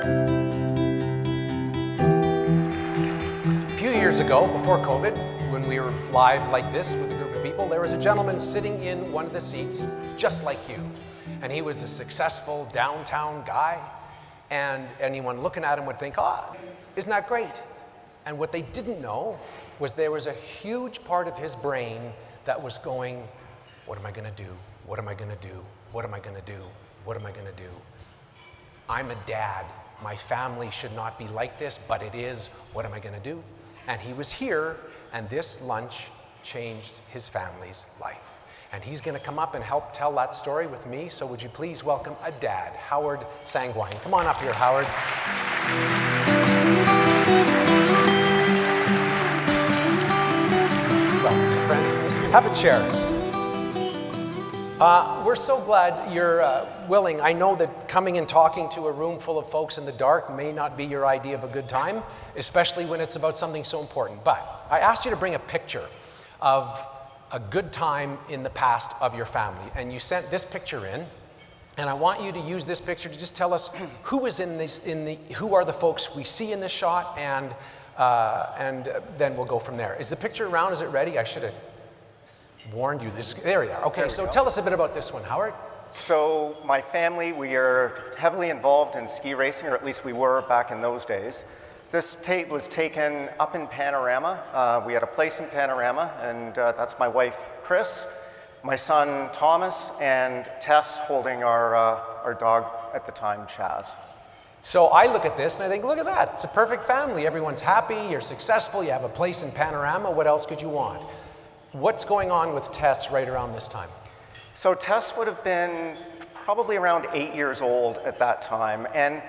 A few years ago, before COVID, when we were live like this with a group of people, there was a gentleman sitting in one of the seats just like you. And he was a successful downtown guy, and anyone looking at him would think, isn't that great? And what they didn't know was there was a huge part of his brain that was going, what am I gonna do? What am I gonna do? What am I gonna do? What am I gonna do? I'm a dad. My family should not be like this, but it is. What am I gonna do? And he was here, and this lunch changed his family's life. And he's gonna come up and help tell that story with me, so would you please welcome a dad, Howard Sangwine. Come on up here, Howard. Welcome, friend. Have a chair. We're so glad you're willing. I know that coming and talking to a room full of folks in the dark may not be your idea of a good time, especially when it's about something so important. But I asked you to bring a picture of a good time in the past of your family, and you sent this picture in, and I want you to use this picture to just tell us who is in this, who are the folks we see in this shot, and then we'll go from there. Is the picture around? Is it ready? I should have warned you. There we are. Okay, so tell us a bit about this one, Howard. So my family, we are heavily involved in ski racing, or at least we were back in those days. This tape was taken up in Panorama. We had a place in Panorama, and that's my wife, Chris, my son, Thomas, and Tess holding our dog at the time, Chaz. So I look at this and I think, look at that. It's a perfect family. Everyone's happy, you're successful, you have a place in Panorama. What else could you want? What's going on with Tess right around this time? So Tess would have been probably around 8 years old at that time, and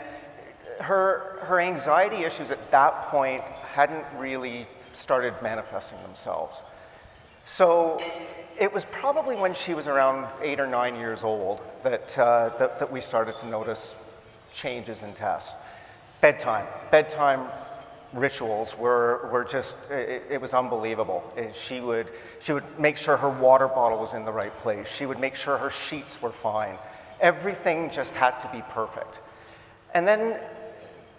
her anxiety issues at that point hadn't really started manifesting themselves. So it was probably when she was around 8 or 9 years old that we started to notice changes in Tess. Bedtime rituals were just, it was unbelievable. She would make sure her water bottle was in the right place. She would make sure her sheets were fine. Everything just had to be perfect. And then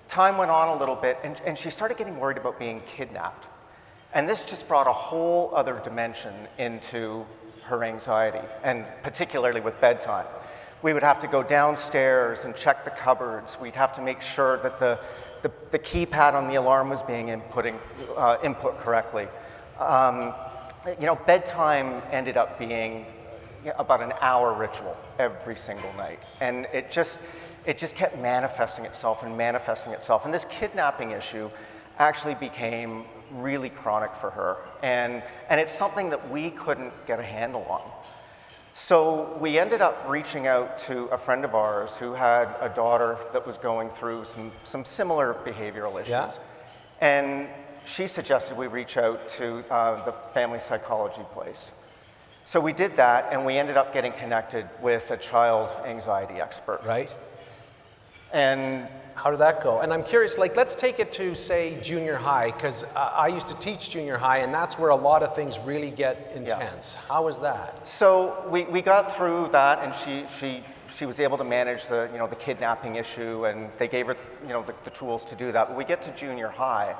time went on a little bit, and she started getting worried about being kidnapped. And this just brought a whole other dimension into her anxiety, and particularly with bedtime. We would have to go downstairs and check the cupboards. We'd have to make sure that the keypad on the alarm was being input correctly. Bedtime ended up being about an hour ritual every single night. And it just kept manifesting itself. And this kidnapping issue actually became really chronic for her. And it's something that we couldn't get a handle on. So we ended up reaching out to a friend of ours who had a daughter that was going through some similar behavioral issues. Yeah. And she suggested we reach out to the family psychology place. So we did that, and we ended up getting connected with a child anxiety expert. Right. And how did that go? And I'm curious, let's take it to, say, junior high, because I used to teach junior high, and that's where a lot of things really get intense. Yeah. How was that? So we got through that, and she was able to manage the kidnapping issue, and they gave her the tools to do that. But we get to junior high,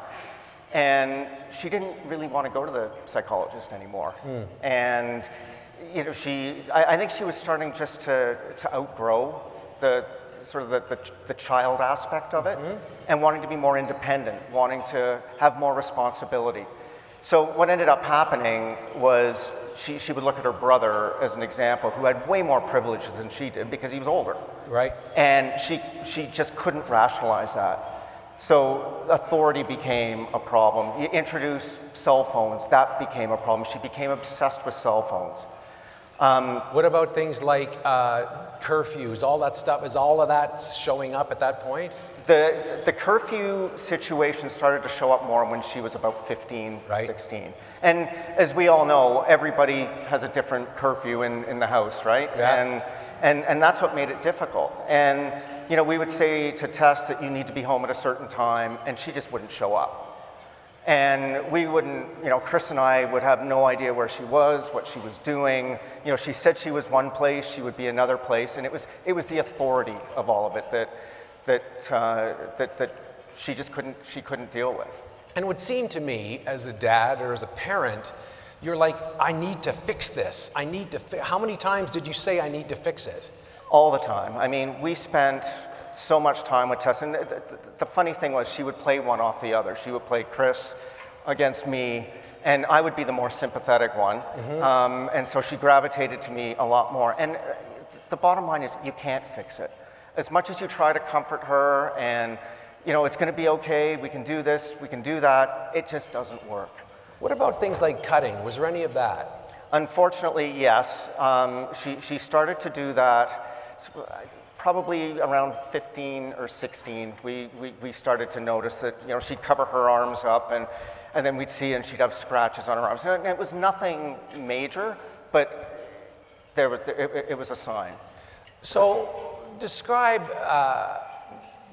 and she didn't really want to go to the psychologist anymore. And I think she was starting just to outgrow the child aspect of it, and wanting to be more independent, wanting to have more responsibility. So what ended up happening was she would look at her brother as an example, who had way more privileges than she did because he was older. Right. And she just couldn't rationalize that. So authority became a problem. You introduce cell phones, that became a problem. She became obsessed with cell phones. What about things like curfews, all that stuff? Is all of that showing up at that point? The curfew situation started to show up more when she was about 15, right. 16. And as we all know, everybody has a different curfew in the house, right? Yeah. And that's what made it difficult. And we would say to Tess that you need to be home at a certain time, and she just wouldn't show up. And we wouldn't, Chris and I would have no idea where she was, what she was doing. She said she was one place, she would be another place, and it was the authority of all of it that she just couldn't deal with. And it would seem to me, as a dad or as a parent, you're like, I need to fix this. I need to how many times did you say I need to fix it? All the time. I mean, we spent so much time with Tess, and the funny thing was she would play one off the other. She would play Chris against me, and I would be the more sympathetic one. And so she gravitated to me a lot more. And the bottom line is you can't fix it. As much as you try to comfort her and, you know, it's going to be okay, we can do this, we can do that, it just doesn't work. What about things like cutting? Was there any of that? Unfortunately, yes. She started to do that probably around 15 or 16. We started to notice that, you know, she'd cover her arms up and then we'd see and she'd have scratches on her arms. And it was nothing major, but it was a sign. So describe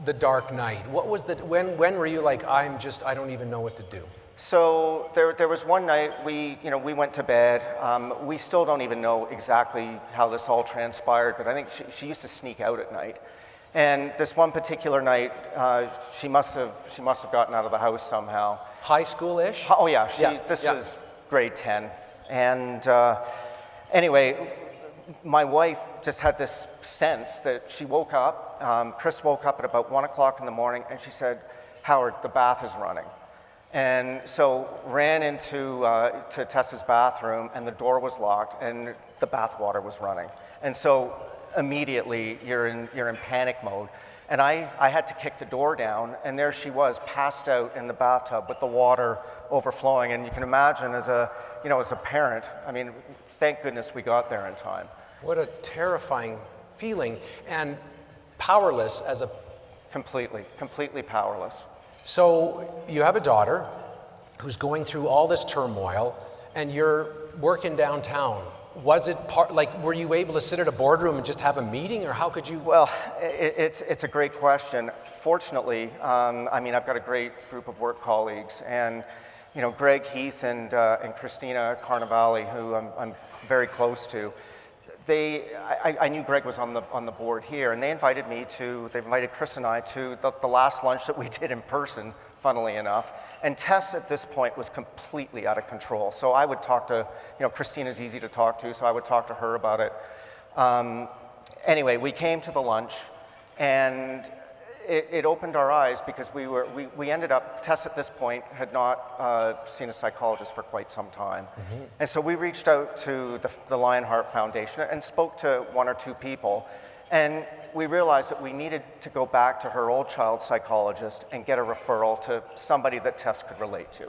the dark night. What was when were you like, I don't even know what to do? So there was one night we went to bed. We still don't even know exactly how this all transpired, but I think she used to sneak out at night. And this one particular night, she must have gotten out of the house somehow. High school-ish? Oh yeah, this was grade 10. And anyway, my wife just had this sense that she woke up, Chris woke up at about 1 o'clock in the morning, and she said, Howard, the bath is running. And so ran into to Tessa's bathroom, and the door was locked, and the bath water was running. And so immediately you're in panic mode. And I had to kick the door down, and there she was, passed out in the bathtub with the water overflowing. And you can imagine as a parent, I mean, thank goodness we got there in time. What a terrifying feeling, and powerless as a... Completely powerless. So you have a daughter who's going through all this turmoil, and you're working downtown. Was it were you able to sit at a boardroom and just have a meeting, or how could you? Well, it's a great question. Fortunately, I mean, I've got a great group of work colleagues, and you know, Greg Heath and Christina Carnavale, who I'm very close to. I knew Greg was on the board here, and they invited Chris and I to the last lunch that we did in person, funnily enough. And Tess at this point was completely out of control. So I would talk to, Christina's easy to talk to, so I would talk to her about it. Anyway, we came to the lunch, and it opened our eyes because we ended up, Tess at this point had not seen a psychologist for quite some time. Mm-hmm. And so we reached out to the Lionheart Foundation and spoke to one or two people. And we realized that we needed to go back to her old child psychologist and get a referral to somebody that Tess could relate to.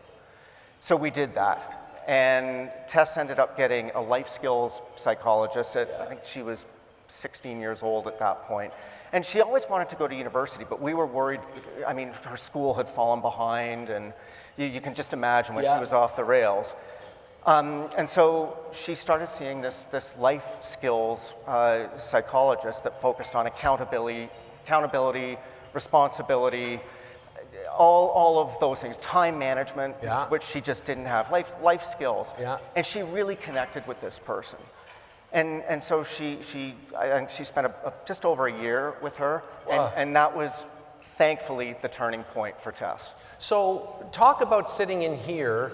So we did that. And Tess ended up getting a life skills psychologist. I think she was 16 years old at that point. And she always wanted to go to university, but we were worried. I mean, her school had fallen behind, and you can just imagine when she was off the rails. And so she started seeing this life skills psychologist that focused on accountability, responsibility, all of those things, time management, which she just didn't have, life skills. Yeah. And she really connected with this person. And so I think she spent just over a year with her, and that was thankfully the turning point for Tess. So talk about sitting in here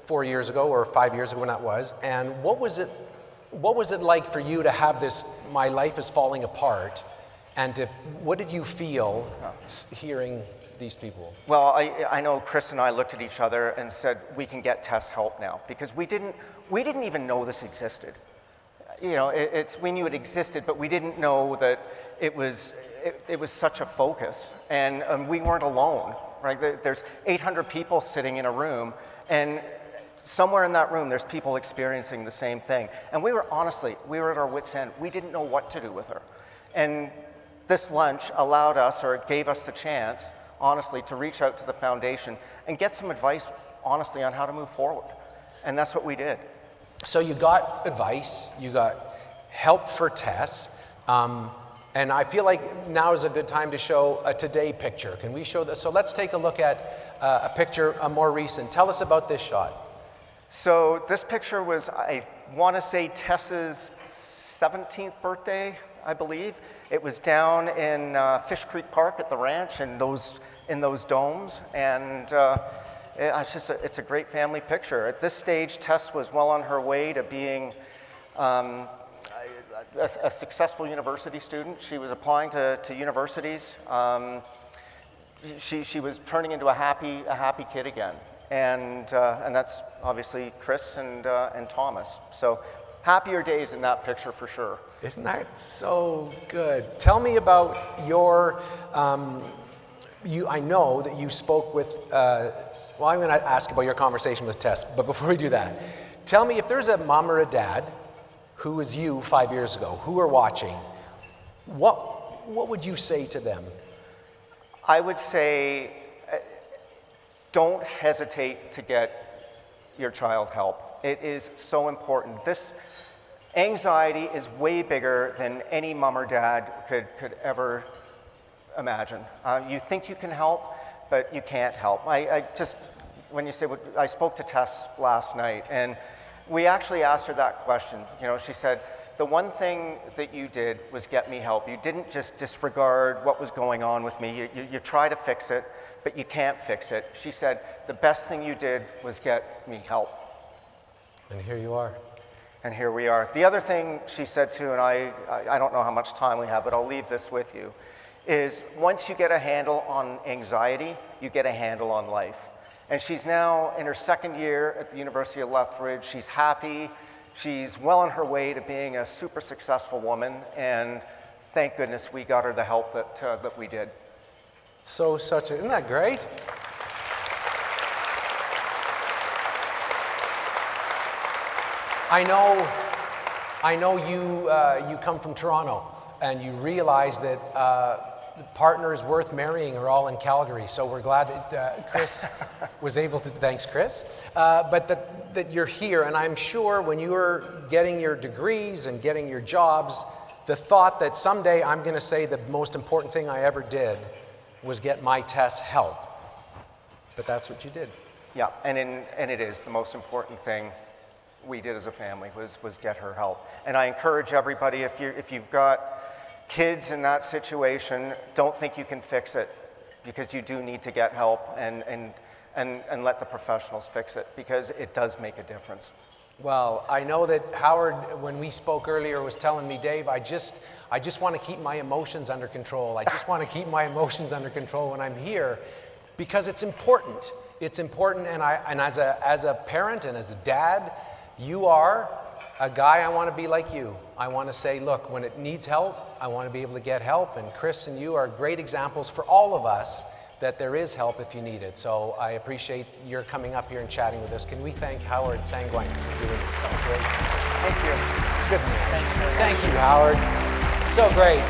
4 years ago or 5 years ago when that was, and what was it like for you to have this, my life is falling apart, and what did you feel hearing these people? Well, I know Chris and I looked at each other and said, we can get Tess help now, because we didn't even know this existed. We knew it existed, but we didn't know that it was such a focus, and we weren't alone, right? There's 800 people sitting in a room, and somewhere in that room there's people experiencing the same thing. And we were at our wits' end. We didn't know what to do with her. And this lunch allowed us, or it gave us the chance, honestly, to reach out to the foundation and get some advice, honestly, on how to move forward. And that's what we did. So you got advice, you got help for Tess, and I feel like now is a good time to show a today picture. Can we show this? So let's take a look at a picture, a more recent. Tell us about this shot. So this picture was, I want to say, Tess's 17th birthday, I believe. It was down in Fish Creek Park at the ranch in those domes, and it's a great family picture. At this stage, Tess was well on her way to being a successful university student. She was applying to universities. She was turning into a happy kid again, and that's obviously Chris and Thomas. So happier days in that picture for sure. Isn't that so good? Tell me about your. I know that you spoke with. Well, I'm going to ask about your conversation with Tess, but before we do that, tell me if there's a mom or a dad who was you 5 years ago, who are watching, what would you say to them? I would say, don't hesitate to get your child help. It is so important. This anxiety is way bigger than any mom or dad could ever imagine. You think you can help, but you can't help. When you say, I spoke to Tess last night, and we actually asked her that question. You know, she said, the one thing that you did was get me help. You didn't just disregard what was going on with me. You try to fix it, but you can't fix it. She said, the best thing you did was get me help. And here you are. And here we are. The other thing she said too, and I don't know how much time we have, but I'll leave this with you, is once you get a handle on anxiety, you get a handle on life. And she's now in her second year at the University of Lethbridge. She's happy. She's well on her way to being a super successful woman. And thank goodness we got her the help that we did. Isn't that great? I know you come from Toronto, and you realize that partners worth marrying are all in Calgary. So we're glad that Chris was able to. Thanks, Chris. But that you're here, and I'm sure when you were getting your degrees and getting your jobs, the thought that someday I'm going to say the most important thing I ever did was get my Tess help. But that's what you did. Yeah, and it is the most important thing we did as a family was get her help. And I encourage everybody, if you've got kids in that situation, don't think you can fix it, because you do need to get help and let the professionals fix it, because it does make a difference. Well, I know that Howard, when we spoke earlier, was telling me, Dave, I just want to keep my emotions under control. I just want to keep my emotions under control when I'm here, because it's important. It's important, and as a parent and as a dad, you are a guy I want to be like you. I want to say, look, when it needs help, I want to be able to get help. And Chris and you are great examples for all of us that there is help if you need it. So I appreciate your coming up here and chatting with us. Can we thank Howard Sangwang for doing this? So great. Thank you. Good man. Thanks very much. Thank you, Howard. So great.